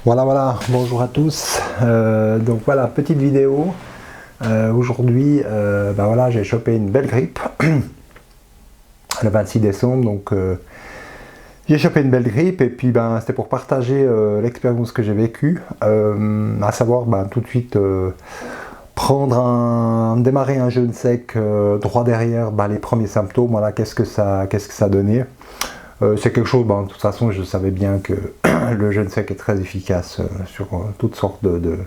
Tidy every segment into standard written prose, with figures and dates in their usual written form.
Voilà, bonjour à tous. Donc voilà, petite vidéo. Aujourd'hui, voilà, j'ai chopé une belle grippe le 26 décembre. Donc j'ai chopé une belle grippe et puis c'était pour partager l'expérience que j'ai vécue, à savoir tout de suite démarrer un jeûne sec droit derrière les premiers symptômes. Voilà, qu'est-ce que ça donnait. C'est quelque chose, de toute façon je savais bien que le jeûne sec est très efficace sur toutes sortes de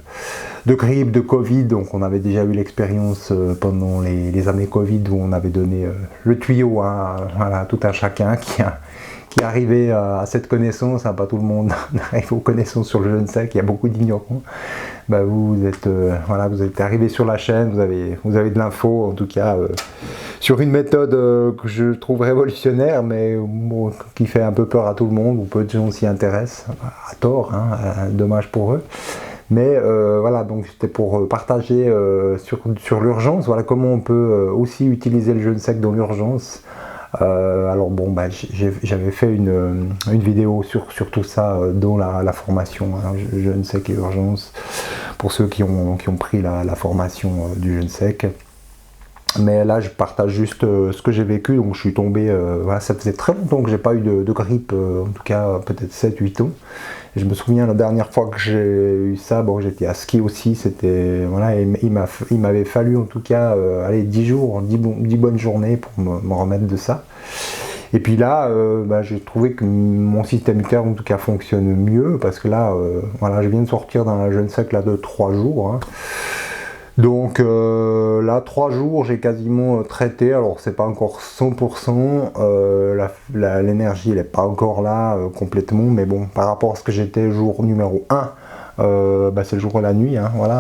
grippes, de Covid. Donc on avait déjà eu l'expérience pendant les années Covid où on avait donné le tuyau à tout un chacun qui arrivait à cette connaissance. Pas tout le monde arrive aux connaissances sur le jeûne sec, il y a beaucoup d'ignorants. Vous êtes arrivé sur la chaîne, vous avez de l'info, en tout cas sur une méthode que je trouve révolutionnaire, mais qui fait un peu peur à tout le monde, où peu de gens s'y intéressent, à tort, dommage pour eux. Mais donc c'était pour partager sur l'urgence, comment on peut aussi utiliser le jeûne sec dans l'urgence. J'avais fait une vidéo sur tout ça dans la formation jeûne sec et urgence, pour ceux qui ont pris la formation du jeûne sec. Mais là je partage juste ce que j'ai vécu. Donc je suis tombé, ça faisait très longtemps que j'ai pas eu de grippe, en tout cas peut-être 7-8 ans. Et je me souviens la dernière fois que j'ai eu ça, j'étais à ski aussi, c'était il m'avait fallu en tout cas 10 jours, 10 bonnes journées pour me remettre de ça. Et puis là, j'ai trouvé que mon système immunitaire en tout cas fonctionne mieux, parce que là, je viens de sortir d'un jeûne sec de 3 jours. Donc là, 3 jours, j'ai quasiment traité. Alors c'est pas encore 100%, l'énergie elle n'est pas encore là complètement, mais bon, par rapport à ce que j'étais jour numéro 1, c'est le jour et la nuit.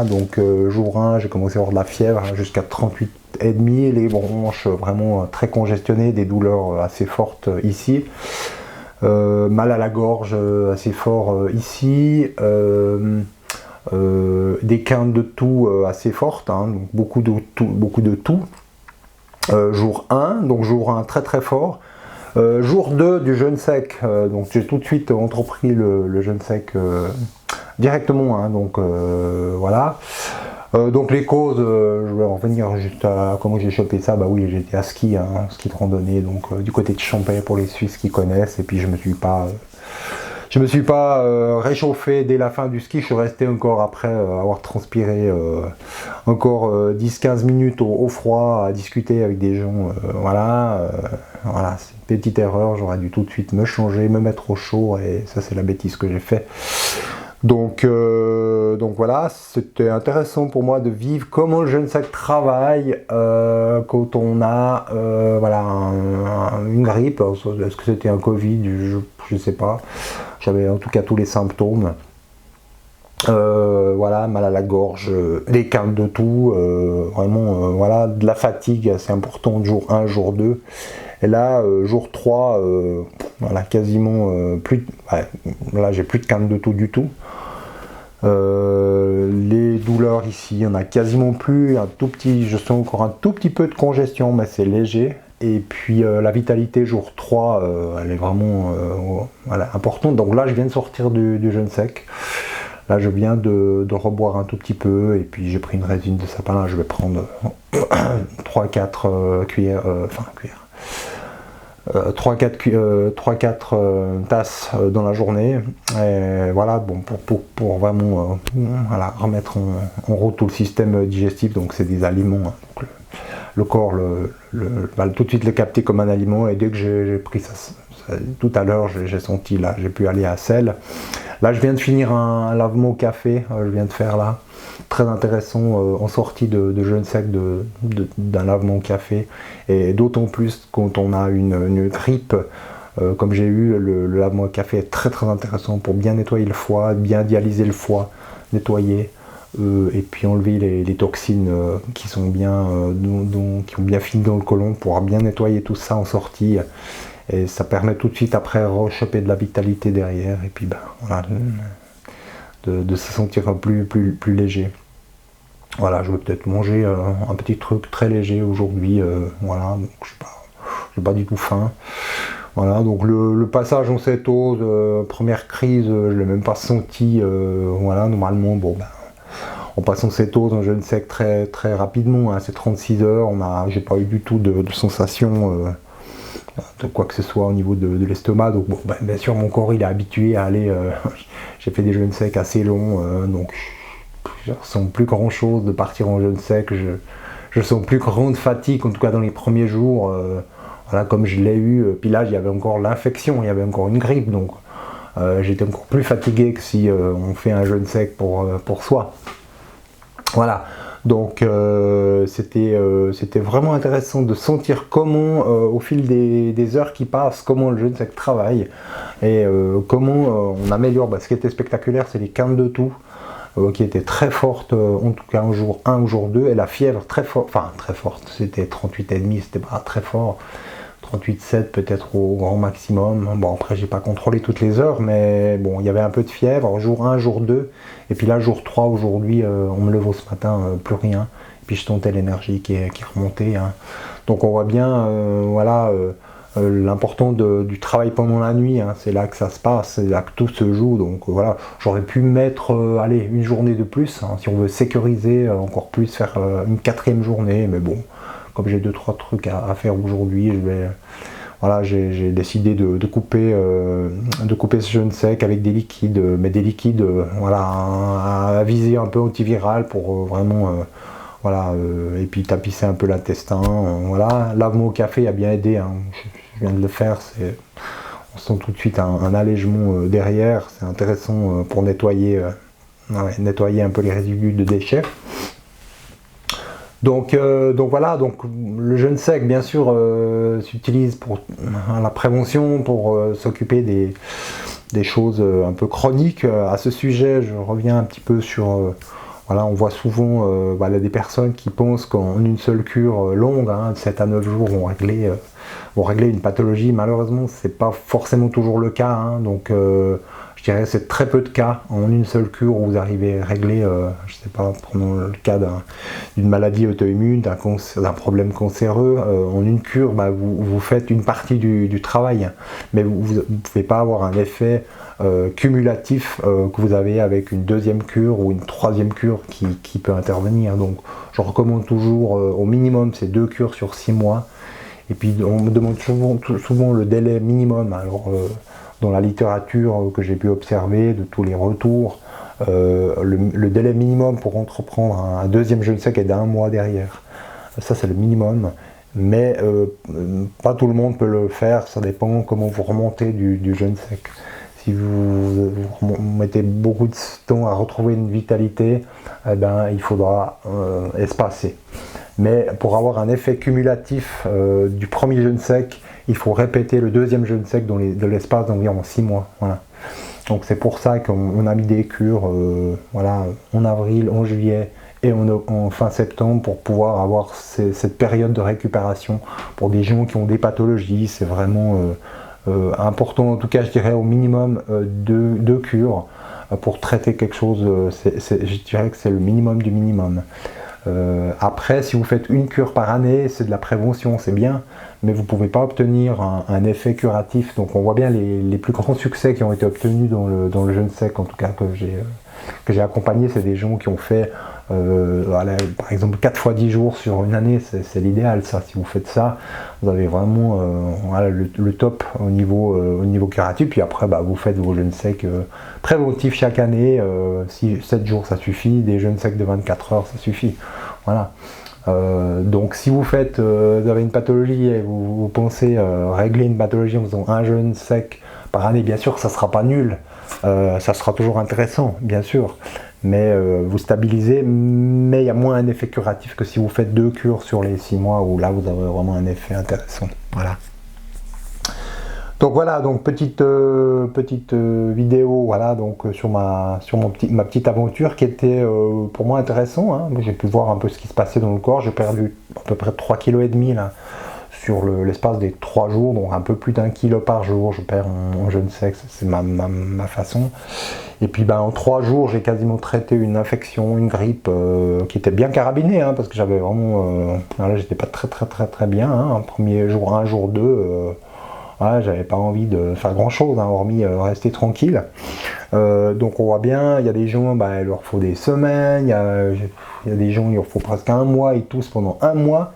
Donc jour 1, j'ai commencé à avoir de la fièvre jusqu'à 38,5, les bronches vraiment très congestionnées, des douleurs assez fortes ici, mal à la gorge assez fort ici, des quintes de toux assez fortes, donc beaucoup de toux. Jour 1, donc jour 1 très très fort. Jour 2 du jeûne sec, donc j'ai tout de suite entrepris le jeûne sec directement, donc voilà. Donc les causes, je vais en revenir juste à comment j'ai chopé ça. Oui, j'étais à ski de randonnée, donc du côté de Champais pour les Suisses qui connaissent, et puis je me suis pas réchauffé dès la fin du ski. Je suis resté encore après avoir transpiré encore 10-15 minutes au froid à discuter avec des gens. C'est une petite erreur. J'aurais dû tout de suite me changer, me mettre au chaud, et ça c'est la bêtise que j'ai fait. Donc voilà, c'était intéressant pour moi de vivre comment le jeûne sec travaille quand on a une grippe. Est-ce que c'était un Covid? Je sais pas. J'avais en tout cas tous les symptômes. Mal à la gorge, des quintes de toux, de la fatigue assez importante, jour 1, jour 2. Et là, jour 3, quasiment là j'ai plus de quintes de toux du tout. Les douleurs ici, il n'y en a quasiment plus, je sens encore un tout petit peu de congestion, mais c'est léger. Et puis la vitalité jour 3, elle est vraiment importante. Donc là je viens de sortir du jeûne sec. Là je viens de reboire un tout petit peu, et puis j'ai pris une résine de sapin. Là je vais prendre 3-4 cuillères, 3-4 tasses dans la journée, et pour vraiment remettre en route tout le système digestif. Donc c'est des aliments, donc le corps va tout de suite le capter comme un aliment, et dès que j'ai pris ça tout à l'heure, j'ai senti, là j'ai pu aller à sel. Là je viens de finir un lavement au café, je viens de faire là, très intéressant, en sortie de jeûne sec, d'un lavement au café, et d'autant plus quand on a une grippe comme j'ai eu. Le lavement au café est très très intéressant pour bien nettoyer le foie, bien dialyser le foie, nettoyer, et puis enlever les toxines qui sont bien qui ont bien fini dans le côlon, pour bien nettoyer tout ça en sortie. Et ça permet tout de suite après rechoper de la vitalité derrière, et puis de se sentir plus léger. Voilà, je vais peut-être manger un petit truc très léger aujourd'hui, donc je n'ai pas du tout faim. Voilà, donc le passage en cétose, première crise, je l'ai même pas senti. Voilà, normalement, bon, ben, on passe en cétose, en jeûne sec très, très rapidement, hein, c'est 36 heures, j'ai pas eu du tout de sensation de quoi que ce soit au niveau de l'estomac. Donc bon, ben, bien sûr, mon corps il est habitué à aller. J'ai fait des jeûnes secs assez longs, donc je ressens plus grand chose de partir en jeûne sec. Je sens plus grande fatigue, en tout cas dans les premiers jours. Voilà, comme je l'ai eu. Puis là, il y avait encore l'infection, il y avait encore une grippe, donc j'étais encore plus fatigué que si on fait un jeûne sec pour soi. Voilà, donc c'était vraiment intéressant de sentir comment, au fil des heures qui passent, comment le jeûne sec travaille et comment on améliore. Ce qui était spectaculaire, c'est les quintes de toux qui étaient très fortes, en tout cas un jour 1 ou jour 2, et la fièvre très forte, enfin très forte, c'était 38,5, c'était pas très fort. 38,7 peut-être au grand maximum. Bon, après, j'ai pas contrôlé toutes les heures, mais bon, il y avait un peu de fièvre, jour 1, jour 2, et puis là, jour 3, aujourd'hui, on me lève ce matin, plus rien, et puis je sentais l'énergie qui remontait, hein. Donc on voit bien, voilà, l'important du travail pendant la nuit, hein. C'est là que ça se passe, c'est là que tout se joue, donc voilà, j'aurais pu mettre, allez, une journée de plus, hein, si on veut sécuriser encore plus, faire une 4e journée, mais bon, comme j'ai 2-3 trucs à faire aujourd'hui, voilà, j'ai décidé de couper ce jeûne sec avec des liquides, mais des liquides voilà, à viser un peu antiviral pour vraiment voilà, et puis tapisser un peu l'intestin, voilà. Lavement au café a bien aidé, hein. Je viens de le faire, on sent tout de suite un allègement derrière, c'est intéressant pour nettoyer, ouais, nettoyer un peu les résidus de déchets. Donc voilà, donc le jeûne sec bien sûr s'utilise pour la prévention, pour s'occuper des choses un peu chroniques. À ce sujet, je reviens un petit peu sur voilà, on voit souvent voilà, des personnes qui pensent qu'en une seule cure longue, hein, 7 à 9 jours, vont régler une pathologie. Malheureusement, c'est pas forcément toujours le cas, hein, donc je dirais c'est très peu de cas en une seule cure où vous arrivez à régler, je sais pas, prenons le cas d'une maladie auto-immune, d'un problème cancéreux, en une cure, vous faites une partie du travail, mais vous ne pouvez pas avoir un effet cumulatif que vous avez avec une 2e cure ou une 3e cure qui peut intervenir. Donc je recommande toujours au minimum ces 2 cures sur 6 mois. Et puis on me demande souvent le délai minimum. Alors dans la littérature que j'ai pu observer, de tous les retours, le délai minimum pour entreprendre un 2e jeûne sec est d'1 mois derrière. Ça c'est le minimum, mais pas tout le monde peut le faire, ça dépend comment vous remontez du jeûne sec. Si vous mettez beaucoup de temps à retrouver une vitalité, eh ben, il faudra espacer. Mais pour avoir un effet cumulatif du premier jeûne sec, il faut répéter le 2e jeûne sec dans l'espace d'environ 6 mois. Voilà. Donc c'est pour ça qu'on a mis des cures voilà, en avril, en juillet et en fin septembre pour pouvoir avoir cette période de récupération. Pour des gens qui ont des pathologies, c'est vraiment important, en tout cas je dirais au minimum 2 cures pour traiter quelque chose, je dirais que c'est le minimum du minimum. Après, si vous faites une cure par année, c'est de la prévention, c'est bien, mais vous ne pouvez pas obtenir un effet curatif. Donc on voit bien les plus grands succès qui ont été obtenus dans le jeûne sec, en tout cas que j'ai accompagné, c'est des gens qui ont fait voilà, par exemple 4 fois 10 jours sur une année, c'est l'idéal ça. Si vous faites ça, vous avez vraiment voilà, le top au niveau curatif. Puis après vous faites vos jeûnes secs préventifs chaque année, si 7 jours ça suffit, des jeûnes secs de 24 heures ça suffit. Voilà. Donc si vous avez une pathologie et vous pensez régler une pathologie en faisant un jeûne sec par année, bien sûr ça ne sera pas nul, ça sera toujours intéressant bien sûr, mais vous stabilisez, mais il y a moins un effet curatif que si vous faites 2 cures sur les 6 mois où là vous avez vraiment un effet intéressant. Voilà. Donc voilà, donc petite vidéo, voilà, donc sur ma petite aventure qui était pour moi intéressant, hein. J'ai pu voir un peu ce qui se passait dans le corps. J'ai perdu à peu près 3,5 kg là sur l'espace des 3 jours, donc un peu plus d'1 kilo par jour. Je perds en jeûne sec, c'est ma façon. Et puis en 3 jours, j'ai quasiment traité une infection, une grippe qui était bien carabinée, hein, parce que j'avais vraiment, là j'étais pas très bien, hein, premier jour 1, jour 2. voilà, j'avais pas envie de faire grand chose, hein, hormis rester tranquille. Donc on voit bien, il y a des gens, il leur faut des semaines, il y a des gens, il leur faut presque un mois, ils toussent pendant un mois.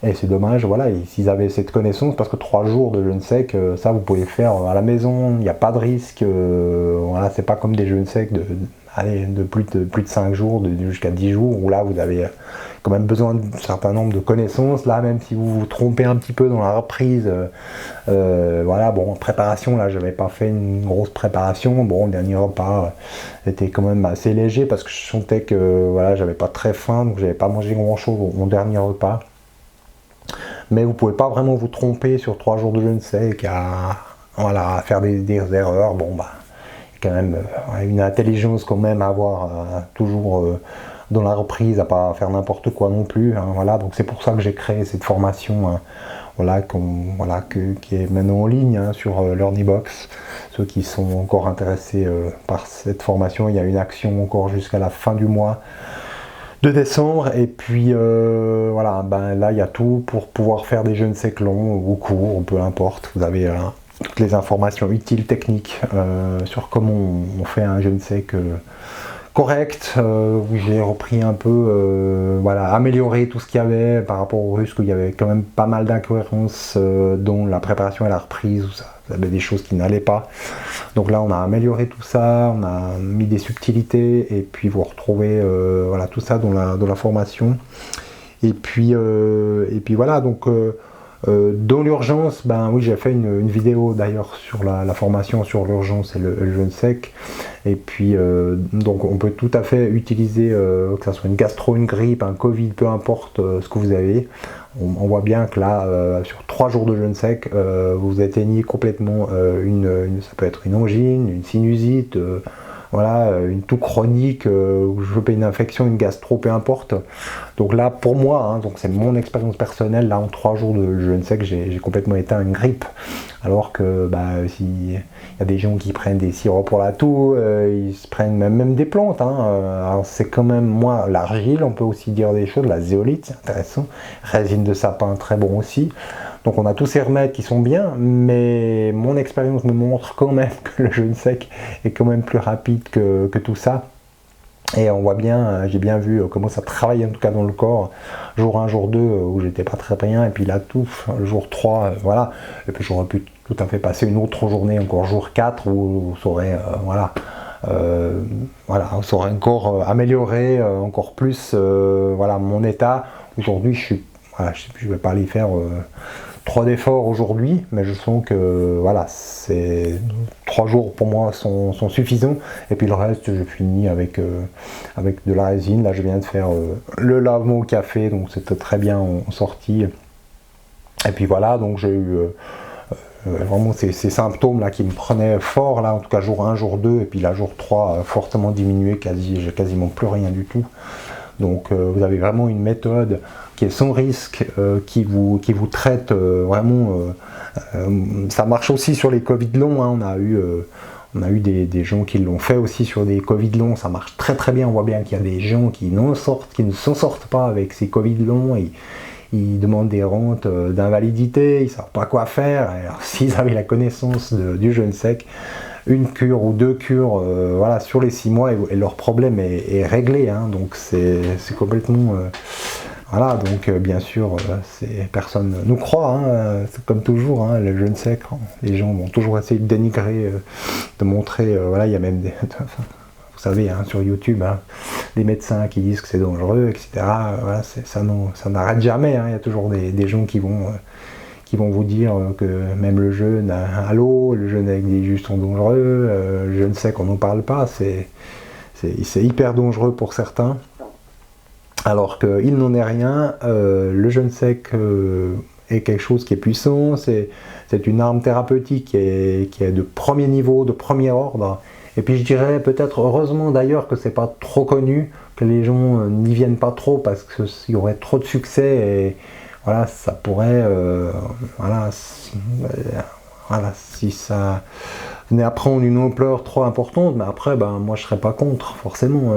Et c'est dommage, voilà, s'ils avaient cette connaissance, parce que 3 jours de jeûne sec, ça vous pouvez le faire à la maison, il n'y a pas de risque, voilà, c'est pas comme des jeûnes secs de plus de 5 jours, jusqu'à 10 jours, où là vous avez quand même besoin d'un certain nombre de connaissances. Là, même si vous vous trompez un petit peu dans la reprise, voilà, bon, en préparation, là, j'avais pas fait une grosse préparation. Bon, le dernier repas était quand même assez léger, parce que je sentais que, voilà, j'avais pas très faim, donc j'avais pas mangé grand chose mon dernier repas. Mais vous pouvez pas vraiment vous tromper sur 3 jours de jeûne sec à faire des erreurs. Bon, il y a quand même une intelligence quand même à avoir toujours dans la reprise, à pas faire n'importe quoi non plus, hein, voilà. Donc c'est pour ça que j'ai créé cette formation, hein, voilà, qui est maintenant en ligne, hein, sur LearnyBox. Ceux qui sont encore intéressés par cette formation, il y a une action encore jusqu'à la fin du mois de décembre, et puis voilà, là il y a tout pour pouvoir faire des jeûnes secs longs ou courts, peu importe. Vous avez toutes les informations utiles, techniques, sur comment on fait un jeûne sec correct, où j'ai repris un peu, voilà, amélioré tout ce qu'il y avait par rapport au russe, où il y avait quand même pas mal d'incohérences, dont la préparation et la reprise, où ça avait des choses qui n'allaient pas. Donc là on a amélioré tout ça, on a mis des subtilités, et puis vous retrouvez voilà, tout ça dans la formation. Et puis voilà, donc dans l'urgence, oui, j'ai fait une vidéo d'ailleurs sur la formation sur l'urgence et le jeûne sec. Et puis donc on peut tout à fait utiliser, que ce soit une gastro, une grippe, un Covid, peu importe ce que vous avez. On voit bien que là, sur 3 jours de jeûne sec, vous atteignez complètement ça peut être une angine, une sinusite, voilà, une toux chronique, ou je veux une infection, une gastro, peu importe. Donc là, pour moi, hein, donc c'est mon expérience personnelle, là en 3 jours de jeûne sec, j'ai complètement éteint une grippe. Alors que il y a des gens qui prennent des sirops pour la toux, ils se prennent même des plantes, hein. Alors c'est quand même, moi, l'argile, on peut aussi dire des choses, la zéolite, c'est intéressant, résine de sapin, très bon aussi. Donc on a tous ces remèdes qui sont bien, mais mon expérience me montre quand même que le jeûne sec est quand même plus rapide que tout ça. Et on voit bien, j'ai bien vu comment ça travaille en tout cas dans le corps, jour 1, jour 2, où j'étais pas très bien, et puis là tout, le jour 3, voilà, et puis j'aurais pu tout à fait passer une autre journée, encore jour 4, où on saurait, voilà, on saurait encore améliorer encore plus, voilà, mon état. Aujourd'hui, je ne vais pas aller faire trop d'efforts aujourd'hui, mais je sens que voilà, 3 jours pour moi sont suffisants, et puis le reste je finis avec de la résine. Là je viens de faire le lavement au café, donc c'était très bien en sortie, et puis voilà, donc j'ai eu vraiment ces symptômes là qui me prenaient fort, là en tout cas jour 1, jour 2, et puis là jour 3 fortement diminué, j'ai quasiment plus rien du tout. Donc vous avez vraiment une méthode qui est sans risque, qui vous traite vraiment. Ça marche aussi sur les Covid longs, hein. On a eu des gens qui l'ont fait aussi sur des Covid longs, ça marche très très bien. On voit bien qu'il y a des gens qui ne s'en sortent pas avec ces Covid longs. Ils demandent des rentes d'invalidité, ils ne savent pas quoi faire. Alors, s'ils avaient la connaissance du jeûne sec, une cure ou 2 cures, voilà, sur les 6 mois, et leur problème est réglé, hein. Donc c'est complètement voilà, donc bien sûr, personne nous croit, hein, c'est comme toujours, hein, le jeûne sec, les gens vont toujours essayer de dénigrer, de montrer, voilà, il y a même vous savez, hein, sur YouTube, hein, des médecins qui disent que c'est dangereux, etc. Voilà, ça n'arrête jamais, hein. Il y a toujours des gens qui vont vous dire que même le jeûne à l'eau, le jeûne avec des jus sont dangereux, le jeûne sec on n'en parle pas, c'est hyper dangereux pour certains. Alors qu'il n'en est rien, le jeûne sec est quelque chose qui est puissant, c'est une arme thérapeutique qui est de premier niveau, de premier ordre. Et puis je dirais peut-être heureusement d'ailleurs que c'est pas trop connu, que les gens n'y viennent pas trop, parce qu'il y aurait trop de succès, et voilà, ça pourrait, si ça venait à prendre une ampleur trop importante, mais après, moi je serais pas contre, forcément,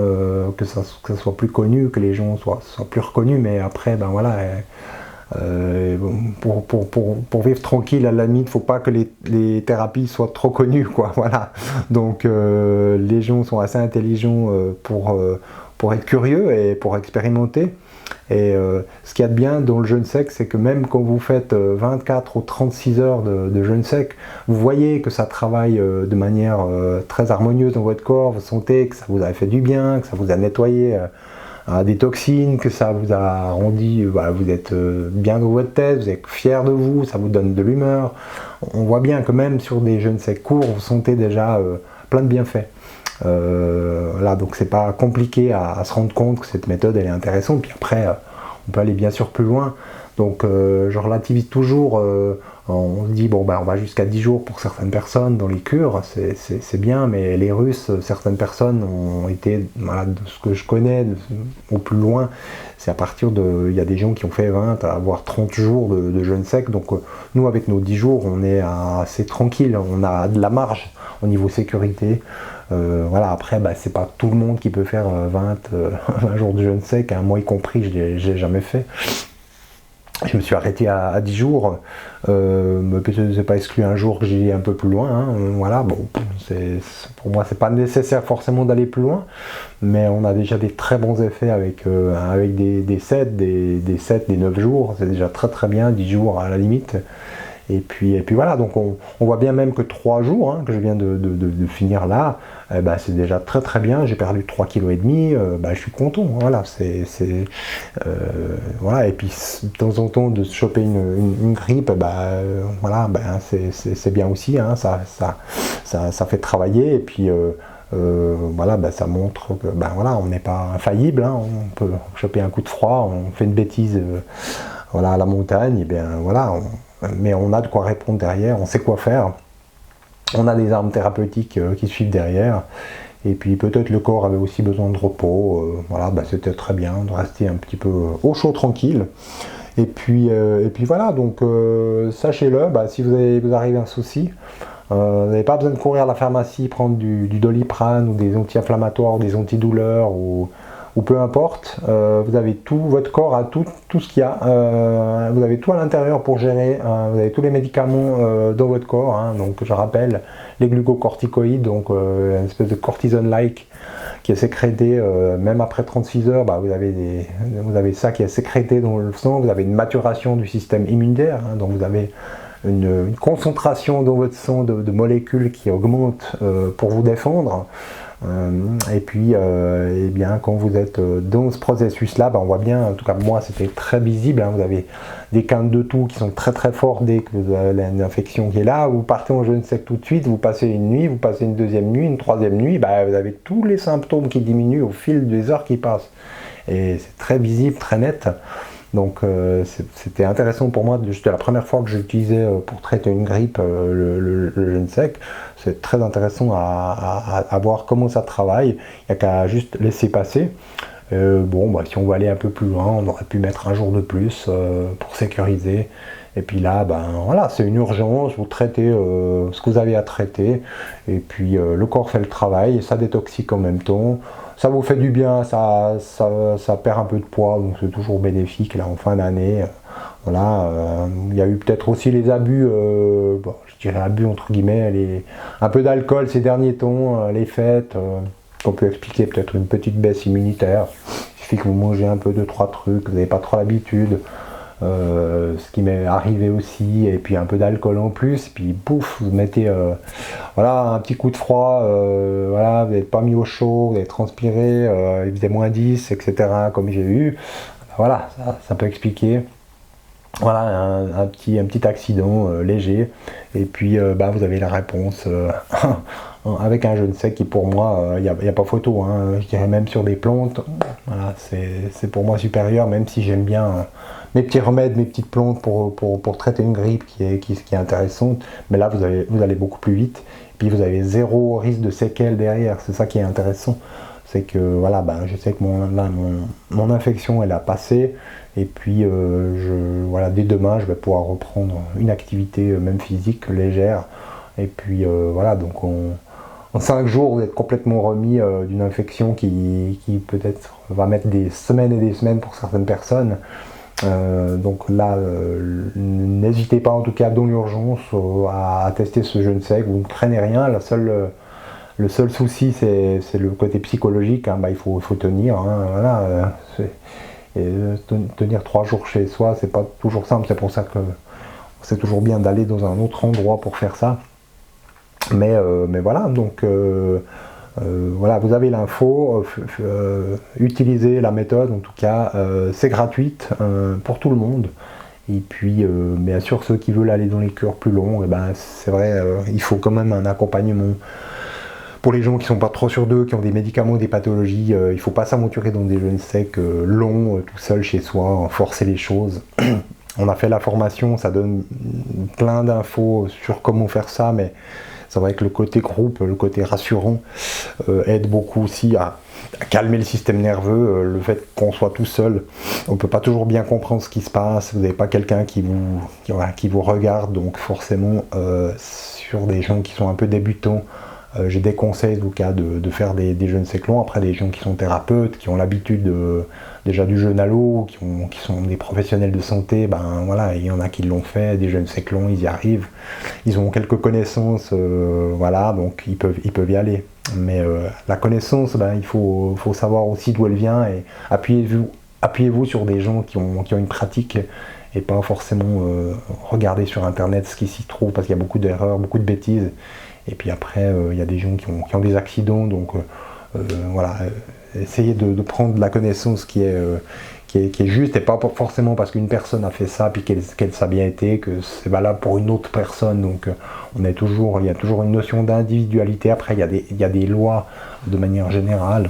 que ça soit plus connu, que les gens soient plus reconnus, mais après, voilà, Pour vivre tranquille, à la limite, il ne faut pas que les thérapies soient trop connues, quoi. Voilà. Donc les gens sont assez intelligents pour être curieux et pour expérimenter. Et ce qu'il y a de bien dans le jeûne sec, c'est que même quand vous faites 24 ou 36 heures de jeûne sec, vous voyez que ça travaille de manière très harmonieuse dans votre corps, vous sentez que ça vous a fait du bien, que ça vous a nettoyé des toxines, que ça vous a rendu, vous êtes bien dans votre tête, vous êtes fier de vous, ça vous donne de l'humeur. On voit bien que même sur des jeûnes secs courts, vous sentez déjà plein de bienfaits. Là, donc c'est pas compliqué à se rendre compte que cette méthode elle est intéressante. Puis après, on peut aller bien sûr plus loin. Donc je relativise toujours. On se dit bon on va jusqu'à 10 jours pour certaines personnes dans les cures, c'est bien, mais les Russes, certaines personnes ont été, voilà, de ce que je connais, au plus loin, c'est à partir de, il y a des gens qui ont fait 20 voire 30 jours de jeûne sec. Donc nous avec nos 10 jours, on est assez tranquille, on a de la marge au niveau sécurité. Voilà, après c'est pas tout le monde qui peut faire 20 jours de jeûne sec, hein, moi y compris, je l'ai jamais fait. Je me suis arrêté à 10 jours, mais peut-être c'est pas exclu un jour que j'y ai un peu plus loin, hein. Voilà, bon, pour moi c'est pas nécessaire forcément d'aller plus loin, mais on a déjà des très bons effets avec des 7, des 9 jours, c'est déjà très très bien, 10 jours à la limite. Et puis voilà, donc on voit bien même que 3 jours, hein, que je viens de finir là, c'est déjà très très bien, j'ai perdu 3,5 kg, je suis content, voilà, voilà, et puis de temps en temps de se choper une grippe, voilà, c'est bien aussi, hein, ça fait travailler, et puis voilà, ça montre que voilà, on n'est pas infaillible, hein, on peut choper un coup de froid, on fait une bêtise voilà, à la montagne, et bien voilà, mais on a de quoi répondre derrière, on sait quoi faire, on a des armes thérapeutiques qui suivent derrière, et puis peut-être le corps avait aussi besoin de repos, voilà, c'était très bien de rester un petit peu au chaud tranquille, et puis voilà, donc sachez-le, si vous arrivez à un souci, vous n'avez pas besoin de courir à la pharmacie, prendre du Doliprane ou des anti-inflammatoires, des antidouleurs ou peu importe, vous avez tout, votre corps a tout ce qu'il y a, vous avez tout à l'intérieur pour gérer, vous avez tous les médicaments dans votre corps, hein, donc je rappelle, les glucocorticoïdes, donc une espèce de cortisone-like qui est sécrété, même après 36 heures, vous avez ça qui est sécrété dans le sang, vous avez une maturation du système immunitaire, hein, donc vous avez une concentration dans votre sang de molécules qui augmente pour vous défendre. Et puis, eh bien, quand vous êtes dans ce processus-là, on voit bien, en tout cas moi c'était très visible, hein, vous avez des quintes de toux qui sont très très forts dès que vous avez une infection qui est là, vous partez en jeûne sec tout de suite, vous passez une nuit, vous passez une deuxième nuit, une troisième nuit, vous avez tous les symptômes qui diminuent au fil des heures qui passent. Et c'est très visible, très net. Donc c'était intéressant pour moi, c'était la première fois que j'utilisais pour traiter une grippe le jeûne sec. C'est très intéressant à voir comment ça travaille, il n'y a qu'à juste laisser passer. Si on veut aller un peu plus loin, on aurait pu mettre un jour de plus pour sécuriser. Et puis là, voilà, c'est une urgence, vous traitez ce que vous avez à traiter, et puis le corps fait le travail, et ça détoxique en même temps. Ça vous fait du bien, ça perd un peu de poids, donc c'est toujours bénéfique là en fin d'année. Voilà, il y a eu peut-être aussi les abus, je dirais abus entre guillemets, un peu d'alcool ces derniers temps, les fêtes, qu'on peut expliquer peut-être une petite baisse immunitaire. Il suffit que vous mangez un peu 2-3 trucs, vous n'avez pas trop l'habitude. Ce qui m'est arrivé aussi, et puis un peu d'alcool en plus, puis pouf, vous mettez voilà, un petit coup de froid, voilà, vous n'êtes pas mis au chaud, vous avez transpiré, il faisait moins 10, etc., comme j'ai eu. Voilà, ça peut expliquer. Voilà, un petit accident léger, et puis vous avez la réponse avec un jeûne sec qui pour moi, il n'y a pas photo, hein, je dirais même sur des plantes, voilà, c'est pour moi supérieur, même si j'aime bien mes petits remèdes, mes petites plantes pour traiter une grippe qui est intéressante, mais là vous allez beaucoup plus vite, et puis vous avez zéro risque de séquelles derrière, c'est ça qui est intéressant. C'est que voilà, je sais que mon infection elle a passé, et puis voilà, dès demain je vais pouvoir reprendre une activité même physique légère, et puis voilà, donc en 5 jours vous êtes complètement remis d'une infection qui peut-être va mettre des semaines et des semaines pour certaines personnes, Donc là, n'hésitez pas en tout cas dans l'urgence à tester ce jeûne sec, vous ne craignez rien, le seul souci c'est le côté psychologique, hein. Il faut tenir, hein, voilà, tenir 3 jours chez soi, c'est pas toujours simple, c'est pour ça que c'est toujours bien d'aller dans un autre endroit pour faire ça. Mais voilà, donc voilà, vous avez l'info, utilisez la méthode, en tout cas, c'est gratuite pour tout le monde. Et puis, bien sûr, ceux qui veulent aller dans les cures plus longs, c'est vrai, il faut quand même un accompagnement. Pour les gens qui sont pas trop sûrs d'eux, qui ont des médicaments, des pathologies, il ne faut pas s'aventurer dans des jeûnes secs longs, tout seul chez soi, forcer les choses. On a fait la formation, ça donne plein d'infos sur comment faire ça, mais c'est vrai que le côté groupe, le côté rassurant aide beaucoup aussi à calmer le système nerveux. Le fait qu'on soit tout seul, on ne peut pas toujours bien comprendre ce qui se passe, vous n'avez pas quelqu'un qui vous regarde, donc forcément sur des gens qui sont un peu débutants, j'ai des conseils en tout cas de faire des jeûnes secs longs. Après, des gens qui sont thérapeutes, qui ont l'habitude déjà du jeûne à l'eau, qui sont des professionnels de santé, voilà, il y en a qui l'ont fait, des jeûnes secs longs, ils y arrivent, ils ont quelques connaissances, voilà, donc ils peuvent y aller. Mais la connaissance, il faut savoir aussi d'où elle vient, et appuyez-vous sur des gens qui ont une pratique, et pas forcément regarder sur internet ce qui s'y trouve, parce qu'il y a beaucoup d'erreurs, beaucoup de bêtises. Et puis après, il y a des gens qui ont des accidents, donc voilà, essayez de prendre la connaissance qui est juste, et pas forcément parce qu'une personne a fait ça, puis qu'elle ça a bien été, que c'est valable pour une autre personne. Donc il y a toujours une notion d'individualité. Après, il y a des lois de manière générale.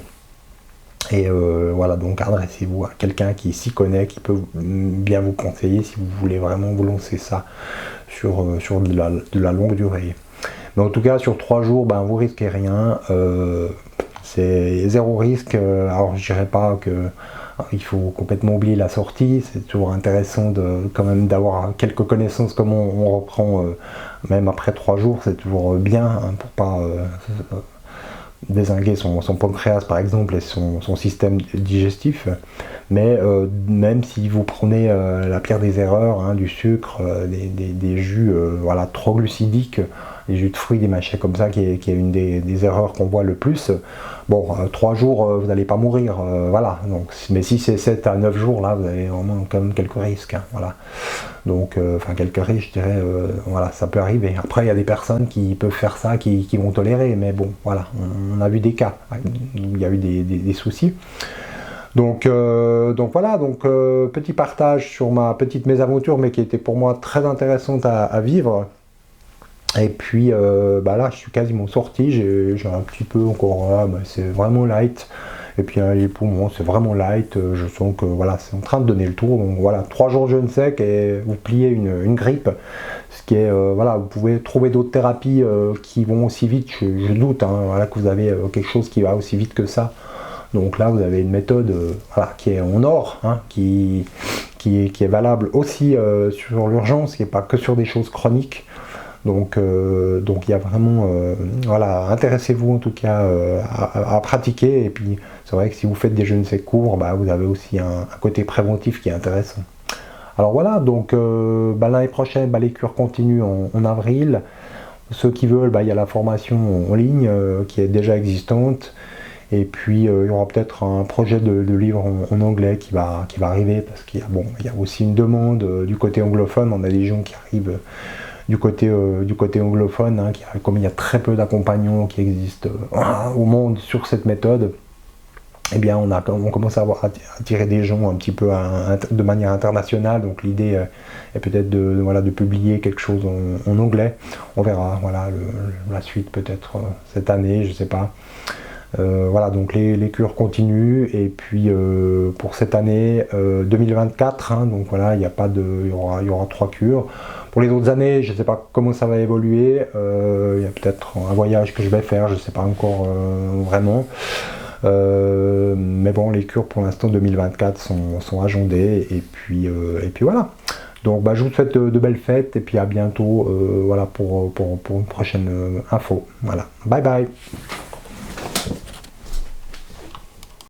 Et voilà, donc adressez-vous à quelqu'un qui s'y connaît, qui peut bien vous conseiller si vous voulez vraiment vous lancer ça sur de la longue durée. Mais en tout cas, sur 3 jours, vous risquez rien. C'est zéro risque. Alors je dirais pas qu'il faut complètement oublier la sortie. C'est toujours intéressant quand même d'avoir quelques connaissances, comment on reprend même après 3 jours. C'est toujours bien, hein, pour pas dézinguer son pancréas par exemple et son système digestif. Mais même si vous prenez la pire des erreurs, hein, du sucre, des jus voilà, trop glucidiques, les jus de fruits, des machins comme ça, qui est une des erreurs qu'on voit le plus. Bon, 3 jours, vous n'allez pas mourir, voilà. Donc, mais si c'est 7 à 9 jours, là, vous avez vraiment quand même quelques risques, hein, voilà. Donc, enfin, quelques risques, je dirais, voilà, ça peut arriver. Après, il y a des personnes qui peuvent faire ça, qui vont tolérer, mais bon, voilà, on a vu des cas, il y a eu des soucis. Donc voilà, petit partage sur ma petite mésaventure, mais qui était pour moi très intéressante à vivre. Et puis là, je suis quasiment sorti, j'ai un petit peu encore, c'est vraiment light. Et puis les poumons, c'est vraiment light. Je sens que voilà, c'est en train de donner le tour. Donc voilà, 3 jours de jeûne sec et vous pliez une grippe. Ce qui est, voilà, vous pouvez trouver d'autres thérapies qui vont aussi vite. Je doute, hein, voilà, que vous avez quelque chose qui va aussi vite que ça. Donc là, vous avez une méthode voilà, qui est en or, hein, qui est valable aussi sur l'urgence, qui n'est pas que sur des choses chroniques. Donc il y a vraiment, voilà, intéressez-vous en tout cas à pratiquer. Et puis c'est vrai que si vous faites des jeûnes secs courts, vous avez aussi un côté préventif qui est intéressant. Alors voilà, donc l'année prochaine, les cures continuent en avril. Ceux qui veulent, il y a la formation en ligne qui est déjà existante. Et puis il y aura peut-être un projet de livre en anglais qui va arriver, parce qu'il y a aussi une demande du côté anglophone. On a des gens qui arrivent du côté anglophone, hein, comme il y a très peu d'accompagnants qui existent au monde sur cette méthode, eh bien on commence à attirer des gens un petit peu de manière internationale. Donc l'idée est peut-être de publier quelque chose en anglais. On verra, voilà, la suite peut-être cette année, je sais pas. Voilà, donc les cures continuent. Et puis pour cette année 2024, hein, donc voilà, il y aura 3 cures. Pour les autres années, je ne sais pas comment ça va évoluer. Il y a peut-être un voyage que je vais faire, je ne sais pas encore vraiment. Mais bon, les cures pour l'instant 2024 sont agendées. Et puis voilà. Donc je vous souhaite de belles fêtes, et puis à bientôt, voilà, pour une prochaine info. Voilà, bye bye.